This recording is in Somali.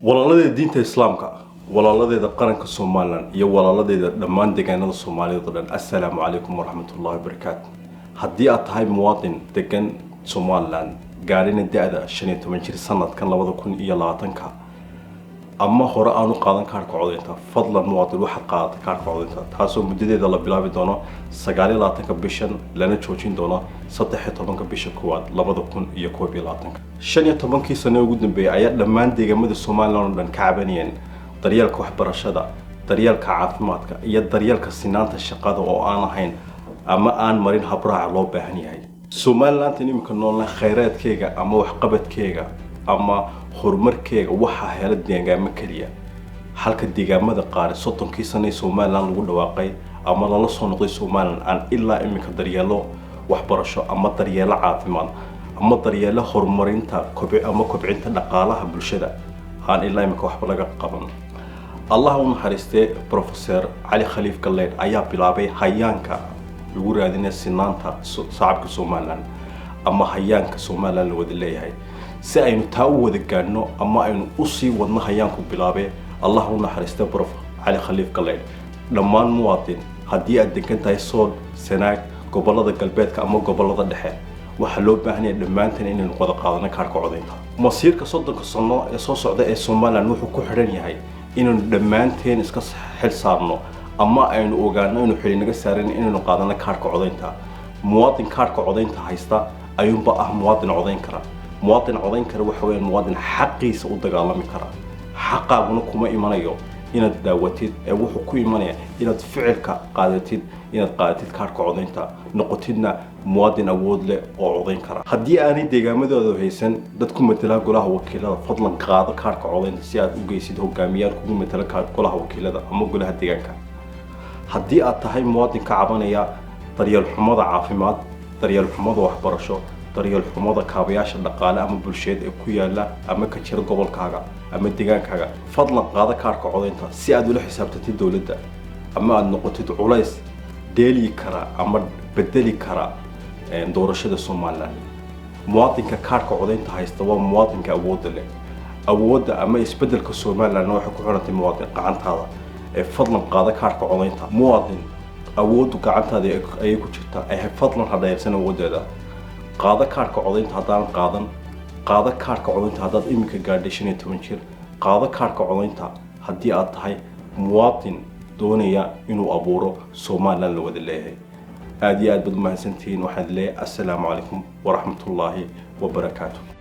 walaaladii diinta islaamka walaaladeeda qaranka Soomaaliland iyo walaaladeeda dhammaan deegaanada Soomaaliyeed oo dhan assalaamu calaykum waraxmatullaahi wabarakaatuh haddii aad tahay muwaadin degan Soomaaliland gaarina da'da 15 jir sanadkan 2020 ama hore aanu qaadan kaarka codeynta fadlan muwaadin waxa qaata kaarka codeynta taasoo muddadeeda la bilaabi doono 29 bishan lana joojin doono 13 bisha koowaad 2021 15 sano ugu dambeeyay ayaa dhammaan deegaamada Soomaaliland oo dhan ka cabanayeen daryeelka waxbarashada daryeelka caafimaadka iyo daryeelka sinaanta shaqada oo aan ahayn ama aan marin habraac loo baahan yahay Soomaaliland imika noolna khayraadkeega ama waxqabadkeega ama horumarkeega waxa hela deegaamo kaliya halka deegaamada qaar 30 sano Soomaaliland lagu dhawaaqay ama lala soo noqday Soomaaliland aan ilaa imika daryeelo waxbarasho ama daryeelo caafimaad ama daryeelo horumarinta kobcinta dhaqaalaha bulshada aan ilaa imika waxba laga qaban Allah uu naxariistay Professor Ali Khaliif Galleyr ayaa bilaabay hayaanka lagu raadinay sinaanta shacabka Soomaaliland ama hayaanka Soomaaliland wada leeyahay si aynu taa u wada gaadhno ama aynu u sii wadno hayaanku bilaabay Allah uu naxariistay Prof Ali Khaliif Galleyr dhammaan muwaadin haddii aad degan tahay Sool Sanaag gobolada galbeedka ama gobolada dhexe waxa loo baahan yahay dhammaanteen inaynu wada qaadano kaarka codeynta masiirka 30 sano ee soo socda ee Soomaaliland wuxuu ku xiran yahay inaynu dhammaanteen iska xil saarno ama aynu ogaano inuu xil naga saaran inaynu qaadano kaarka codeynta muwaadin kaarka codeynta haysta ayuunba ah muwaadin codeyn kara muwaadin codeyn kara waxa weeyaan muwaadin xaqiisa u dagaalami kara xaqaaguna kuma imanayo inaad daawatid ee wuxuu ku imanaya inaad ficilka qaadatid inaad qaadatid kaarka codeynta noqotidna muwaadin awood leh oo codeyn kara haddii aanay deegaamadooda haysan dad ku matala golaha wakiilada fadlan qaado kaarka codeynta si aad u geysid hogaamiyaal kugu matala golaha wakiilada ama golaha deegaanka haddii aad tahay muwaadin ka cabanaya daryeel xumada caafimaad daryeel xumada waxbarasho daryeel xumada kaabayaasha dhaqaale ama bulsheed ee ku yaala ama ka jira gobolkaaga ama deegaankaaga fadlan qaado kaarka codeynta si aad ula xisaabtantid dawladda ama aad noqotid culays deeli kara ama bedeli kara doorashada Soomaaliland muwaadinka kaarka codeynta haysta waa muwaadinka awoodda ama isbedelka Soomaaliland waxa ku xirantay muwaadin qacantaada ee fadlan qaado kaarka codeynta muwaadin awooddu gacantaada ay ku jirtaa ay fadlan hadheersan awoodeeda qaado kaarka codeynta haddaan qaado kaarka codeynta haddaad imika gaadhay 15 jir qaado kaarka codeynta haddii aad tahay muwaadin doonaya inuu abuuro Soomaaliland la wada leeyahay aad iyo aad bad mahadsantiin waxaan leeyahay assalaamu calaykum waraxmatullaahi wabarakaatuh